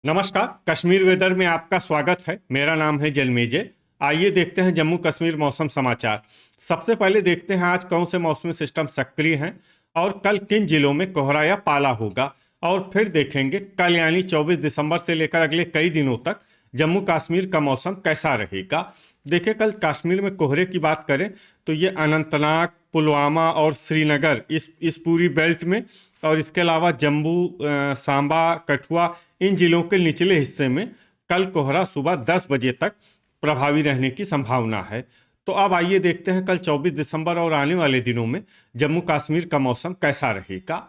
नमस्कार। कश्मीर वेदर में आपका स्वागत है। मेरा नाम है जलमेजे। आइए देखते हैं जम्मू कश्मीर मौसम समाचार। सबसे पहले देखते हैं आज कौन से मौसमी सिस्टम सक्रिय हैं और कल किन जिलों में कोहरा या पाला होगा। और फिर देखेंगे कल यानी 24 दिसंबर से लेकर अगले कई दिनों तक जम्मू कश्मीर का मौसम कैसा रहेगा। देखिए, कल कश्मीर में कोहरे की बात करें तो ये अनंतनाग, पुलवामा और श्रीनगर इस पूरी बेल्ट में, और इसके अलावा जम्मू, सांबा, कठुआ, इन जिलों के निचले हिस्से में कल कोहरा सुबह 10 बजे तक प्रभावी रहने की संभावना है। तो अब आइए देखते हैं कल 24 दिसंबर और आने वाले दिनों में जम्मू कश्मीर का मौसम कैसा रहेगा।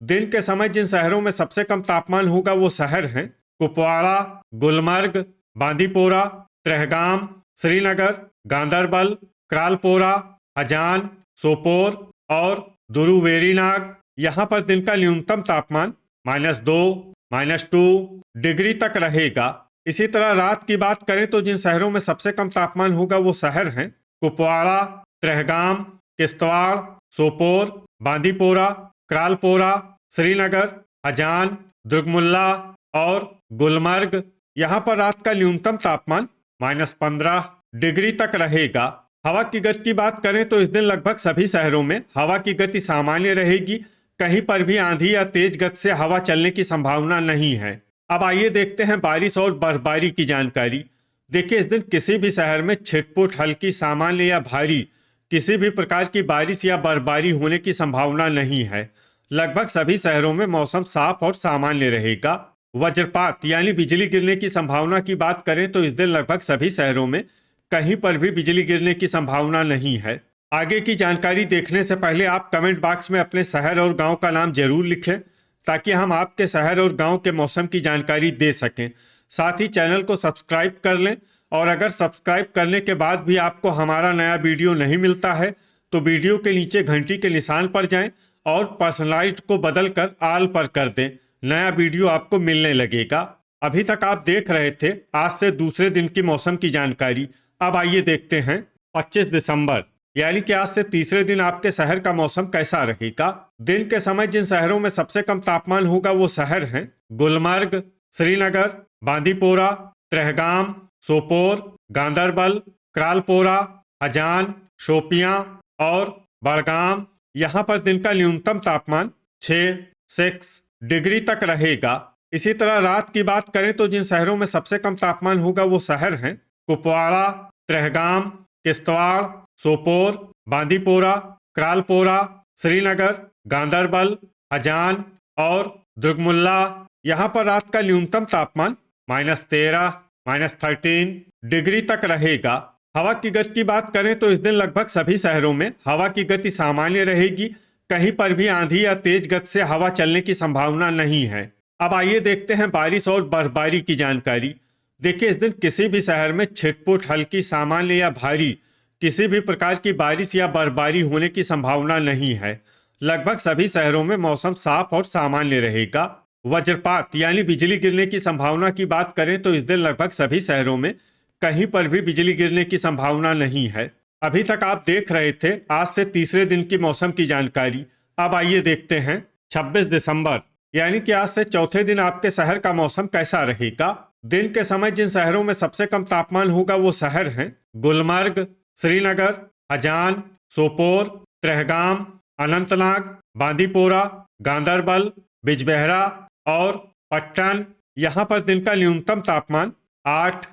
दिन के समय जिन शहरों में सबसे कम तापमान होगा वो शहर हैं कुपवाड़ा, गुलमर्ग, बांदीपोरा, त्रेहगाम, श्रीनगर, गांदरबल, क्रालपोरा, हजान, सोपोर और दुरुवेरीनाग। यहाँ पर दिन का न्यूनतम तापमान -2, -2 डिग्री तक रहेगा। इसी तरह रात की बात करें तो जिन शहरों में सबसे कम तापमान होगा वो शहर हैं कुपवाड़ा, त्रेहगाम, किश्तवाड़, सोपोर, बांदीपोरा, क्रालपोरा, श्रीनगर, हजान, दुर्गमुल्ला और गुलमर्ग। यहाँ पर रात का न्यूनतम तापमान -15 डिग्री तक रहेगा। हवा की गति की बात करें तो इस दिन लगभग सभी शहरों में हवा की गति सामान्य रहेगी। कहीं पर भी आंधी या तेज गति से हवा चलने की संभावना नहीं है। अब आइए देखते हैं बारिश और बर्फबारी की जानकारी। देखिए, इस दिन किसी भी शहर में छिटपुट, हल्की, सामान्य या भारी किसी भी प्रकार की बारिश या बर्फबारी होने की संभावना नहीं है। लगभग सभी शहरों में मौसम साफ और सामान्य रहेगा। वज्रपात यानी बिजली गिरने की संभावना की बात करें तो इस दिन लगभग सभी शहरों में कहीं पर भी बिजली गिरने की संभावना नहीं है। आगे की जानकारी देखने से पहले आप कमेंट बॉक्स में अपने शहर और गांव का नाम जरूर लिखें ताकि हम आपके शहर और गांव के मौसम की जानकारी दे सकें। साथ ही चैनल को सब्सक्राइब कर लें, और अगर सब्सक्राइब करने के बाद भी आपको हमारा नया वीडियो नहीं मिलता है तो वीडियो के नीचे घंटी के निशान पर जाएं और पर्सनलाइज्ड को बदलकर ऑल पर कर दें। नया वीडियो आपको मिलने लगेगा। अभी तक आप देख रहे थे आज से दूसरे दिन की मौसम की जानकारी। अब आइए देखते हैं 25 दिसंबर यानी कि आज से तीसरे दिन आपके शहर का मौसम कैसा रहेगा। दिन के समय जिन शहरों में सबसे कम तापमान होगा वो शहर हैं गुलमर्ग, श्रीनगर, बांदीपोरा, त्रेहगाम, सोपोर, गांदरबल, क्रालपोरा, हजान, शोपियां और बड़गाम। यहाँ पर दिन का न्यूनतम तापमान 6 डिग्री तक रहेगा। इसी तरह रात की बात करें तो जिन शहरों में सबसे कम तापमान होगा वो शहर हैं कुपवाड़ा, त्रेहगाम, किश्तवाड़, सोपोर, बांदीपोरा, क्रालपोरा, श्रीनगर, गांदरबल, हजान और दुर्गमुल्ला। यहाँ पर रात का न्यूनतम तापमान -13, -13 डिग्री तक रहेगा। हवा की गति की बात करें तो इस दिन लगभग सभी शहरों में हवा की गति सामान्य रहेगी। कहीं पर भी आंधी या तेज गति से हवा चलने की संभावना नहीं है। अब आइए देखते हैं बारिश और बर्फबारी की जानकारी। देखिए, इस दिन किसी भी शहर में छिटपुट, हल्की, सामान्य या भारी किसी भी प्रकार की बारिश या बर्फबारी होने की संभावना नहीं है। लगभग सभी शहरों में मौसम साफ और सामान्य रहेगा। वज्रपात यानी बिजली गिरने की संभावना की बात करें तो इस दिन लगभग सभी शहरों में कहीं पर भी बिजली गिरने की संभावना नहीं है। अभी तक आप देख रहे थे आज से तीसरे दिन की मौसम की जानकारी। अब आइए देखते हैं 26 दिसंबर यानी कि आज से चौथे दिन आपके शहर का मौसम कैसा रहेगा। दिन के समय जिन शहरों में सबसे कम तापमान होगा वो शहर हैं गुलमर्ग, श्रीनगर, हजान, सोपोर, त्रेहगाम, अनंतनाग, बांदीपोरा, गांदरबल, बिजबेहरा और पट्टन। यहाँ पर दिन का न्यूनतम तापमान 8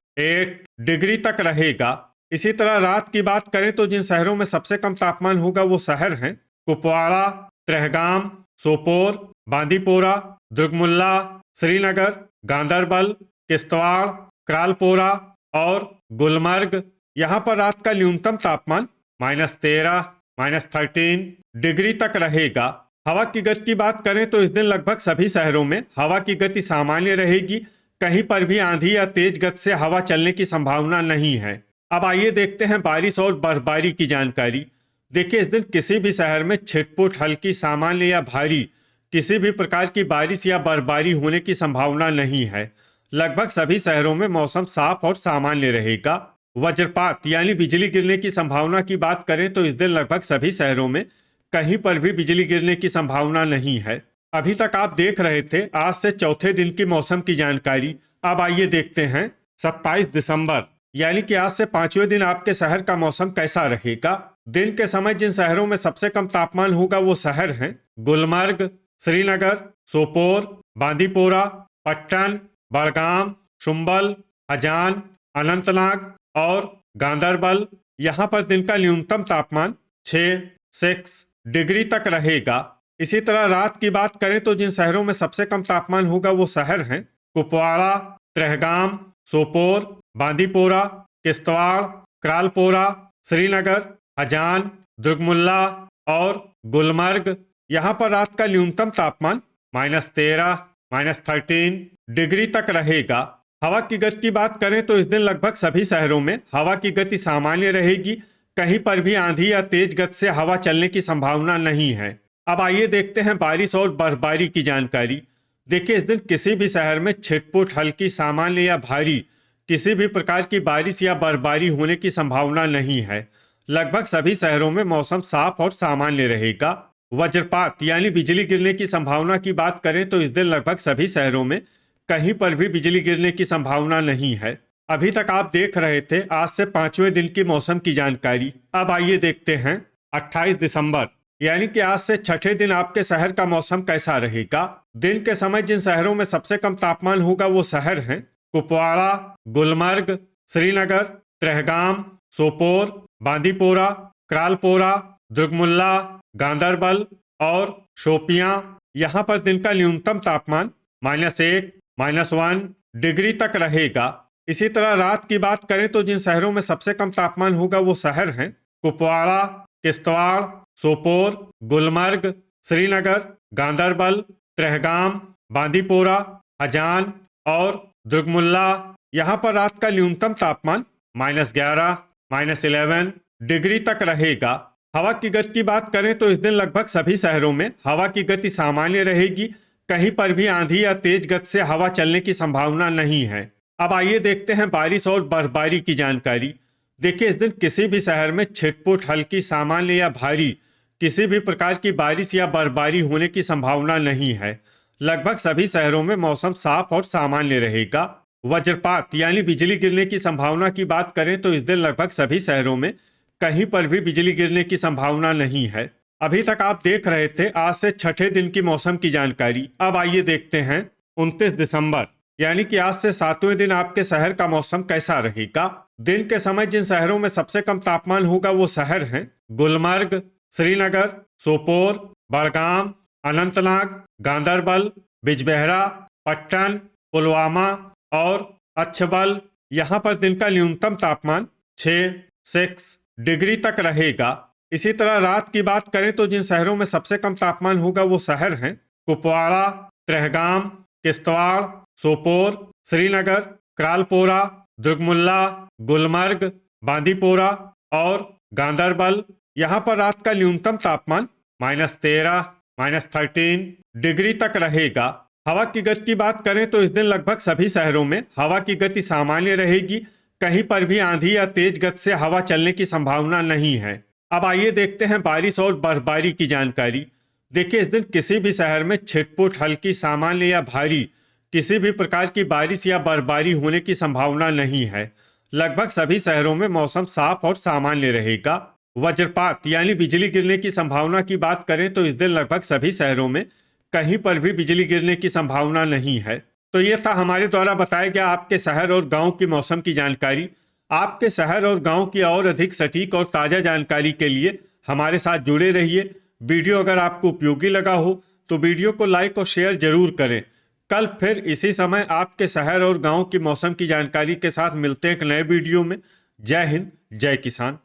डिग्री तक रहेगा। इसी तरह रात की बात करें तो जिन शहरों में सबसे कम तापमान होगा वो शहर हैं कुपवाड़ा, त्रेहगाम, सोपोर, बांदीपोरा, दुर्गमुल्ला, श्रीनगर, गांदरबल, किश्तवाड़, क्रालपोरा और गुलमर्ग। यहाँ पर रात का न्यूनतम तापमान -13, -13 डिग्री तक रहेगा। हवा की गति की बात करें तो इस दिन लगभग सभी शहरों में हवा की गति सामान्य रहेगी। कहीं पर भी आंधी या तेज गति से हवा चलने की संभावना नहीं है। अब आइए देखते हैं बारिश और बर्फबारी की जानकारी। देखिए, इस दिन किसी भी शहर में छिटपुट, हल्की, सामान्य या भारी किसी भी प्रकार की बारिश या बर्फबारी होने की संभावना नहीं है। लगभग सभी शहरों में मौसम साफ और सामान्य रहेगा। वज्रपात यानी बिजली गिरने की संभावना की बात करें तो इस दिन लगभग सभी शहरों में कहीं पर भी बिजली गिरने की संभावना नहीं है। अभी तक आप देख रहे थे आज से चौथे दिन की मौसम की जानकारी। अब आइए देखते हैं 27 दिसंबर यानी कि आज से पांचवें दिन आपके शहर का मौसम कैसा रहेगा। दिन के समय जिन शहरों में सबसे कम तापमान होगा वो शहर हैं गुलमर्ग, श्रीनगर, सोपोर, बांदीपोरा, पट्टन, बड़गाम, शुम्बल, हजान, अनंतनाग और गांदरबल। यहाँ पर दिन का न्यूनतम तापमान 6 डिग्री तक रहेगा। इसी तरह रात की बात करें तो जिन शहरों में सबसे कम तापमान होगा वो शहर हैं कुपवाड़ा, ट्रहगाम, सोपोर, बांदीपोरा, किश्तवाड़, क्रालपोरा, श्रीनगर, हजान, दुर्गमुल्ला और गुलमर्ग। यहाँ पर रात का न्यूनतम तापमान -13, -13 डिग्री तक रहेगा। हवा की गति की बात करें तो इस दिन लगभग सभी शहरों में हवा की गति सामान्य रहेगी। कहीं पर भी आंधी या तेज गति से हवा चलने की संभावना नहीं है। अब आइए देखते हैं बारिश और बर्फबारी की जानकारी। देखिए, इस दिन किसी भी शहर में छिटपुट, हल्की, सामान्य या भारी किसी भी प्रकार की बारिश या बर्फबारी होने की संभावना नहीं है। लगभग सभी शहरों में मौसम साफ और सामान्य रहेगा। वज्रपात यानी बिजली गिरने की संभावना की बात करें तो इस दिन लगभग सभी शहरों में कहीं पर भी बिजली गिरने की संभावना नहीं है। अभी तक आप देख रहे थे आज से पांचवें दिन की मौसम की जानकारी। अब आइए देखते हैं 28 दिसंबर यानी कि आज से छठे दिन आपके शहर का मौसम कैसा रहेगा। दिन के समय जिन शहरों में सबसे कम तापमान होगा वो शहर हैं कुपवाड़ा, गुलमर्ग, श्रीनगर, ट्रहगाम, सोपोर, बांदीपोरा, क्रालपोरा, दुर्गमुल्ला, गांदरबल और शोपियां। यहाँ पर दिन का न्यूनतम तापमान -1, -1 डिग्री तक रहेगा। इसी तरह रात की बात करें तो जिन शहरों में सबसे कम तापमान होगा वो शहर हैं कुपवाड़ा, किश्तवाड़, सोपोर, गुलमर्ग, श्रीनगर, गांदरबल, ट्रहगाम, बांदीपोरा, हजान और दुर्गमुल्ला। यहाँ पर रात का न्यूनतम तापमान -11, -11 डिग्री तक रहेगा। हवा की गति की बात करें तो इस दिन लगभग सभी शहरों में हवा की गति सामान्य रहेगी। कहीं पर भी आंधी या तेज गति से हवा चलने की संभावना नहीं है। अब आइए देखते हैं बारिश और बर्फबारी की जानकारी। देखिए, इस दिन किसी भी शहर में छिटपुट, हल्की, सामान्य या भारी किसी भी प्रकार की बारिश या बर्फबारी होने की संभावना नहीं है। लगभग सभी शहरों में मौसम साफ और सामान्य रहेगा। वज्रपात यानी बिजली गिरने की संभावना की बात करें तो इस दिन लगभग सभी शहरों में कहीं पर भी बिजली गिरने की संभावना नहीं है। अभी तक आप देख रहे थे आज से छठे दिन की मौसम की जानकारी। अब आइए देखते हैं 29 दिसंबर यानी कि आज से सातवें दिन आपके शहर का मौसम कैसा रहेगा। दिन के समय जिन शहरों में सबसे कम तापमान होगा वो शहर हैं गुलमर्ग, श्रीनगर, सोपोर, बड़गाम, अनंतनाग, गांदरबल, बिजबेहरा, पट्टन, पुलवामा और अच्छबल। यहाँ पर दिन का न्यूनतम तापमान 6 डिग्री तक रहेगा। इसी तरह रात की बात करें तो जिन शहरों में सबसे कम तापमान होगा वो शहर हैं कुपवाड़ा, ट्रहगाम, किश्तवाड़, सोपोर, श्रीनगर, क्रालपोरा, दुर्गमुल्ला, गुलमर्ग, बांदीपोरा और गांदरबल। यहाँ पर रात का न्यूनतम तापमान -13, -13 डिग्री तक रहेगा। हवा की गति की बात करें तो इस दिन लगभग सभी शहरों में हवा की गति सामान्य रहेगी। कहीं पर भी आंधी या तेज गति से हवा चलने की संभावना नहीं है। अब आइए देखते हैं बारिश और बर्फबारी की जानकारी। देखिए, इस दिन किसी भी शहर में छिटपुट, हल्की, सामान्य या भारी किसी भी प्रकार की बारिश या बर्फबारी होने की संभावना नहीं है। लगभग सभी शहरों में मौसम साफ और सामान्य रहेगा। वज्रपात यानी बिजली गिरने की संभावना की बात करें तो इस दिन लगभग सभी शहरों में कहीं पर भी बिजली गिरने की संभावना नहीं है। तो ये था हमारे द्वारा बताया गया आपके शहर और गांव की मौसम की जानकारी। आपके शहर और गांव की और अधिक सटीक और ताज़ा जानकारी के लिए हमारे साथ जुड़े रहिए। वीडियो अगर आपको उपयोगी लगा हो तो वीडियो को लाइक और शेयर जरूर करें। कल फिर इसी समय आपके शहर और गांव की मौसम की जानकारी के साथ मिलते हैं एक नए वीडियो में। जय हिंद, जय किसान।